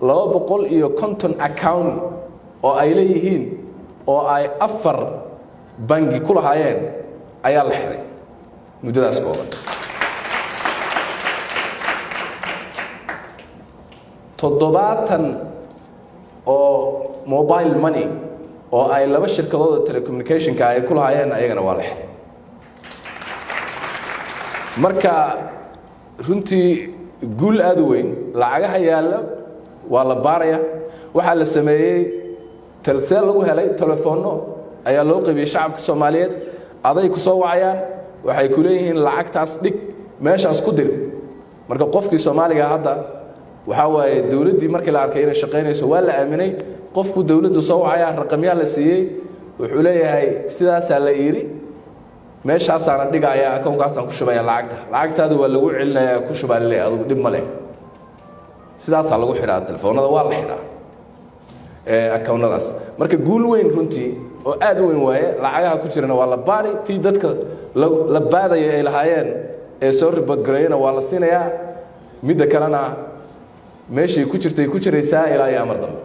250 account oo ay leeyihiin oo ay 4 bangi ku lahaayeen ayaa la xiray muddadaas kooban 70 oo mobile money oo ay laba shirkadooda telecommunication-ka ay ku lahaayeen ayagana waa la xiray marka runtii guul aad u weyn lacagaha yaala waa la baaraya waxa la sameeyay ترسل لو هلاي تلفونه أي لو قبي شعب الصوماليات أضيق سوعيان وحيكولين العقد تصدق ماشي أسكدر مركب قفك الصومالي هذا وحاول الدولة دي مركب العركين الشقين يسوى لا أمني قفك الدولة سوعيان رقمية للسيء وحوليه هاي سداسة ليري ماشي أصلا دقة يا كم قصة كشبه العقد هذا ولا وعلنا كشبه اللي هذا دم ملك سداسة لو حرات التلفون هذا والله حرات account-daas marka guul weyn runtii oo aad u weyn waaye lacagaha ku jirana waa la baari tii dadka la baadaya ay lahaayeen ee soo report gareeyna waa la siinayaa mid kalena meeshii ku jirtay ku jiraysaa ilaa amar dambe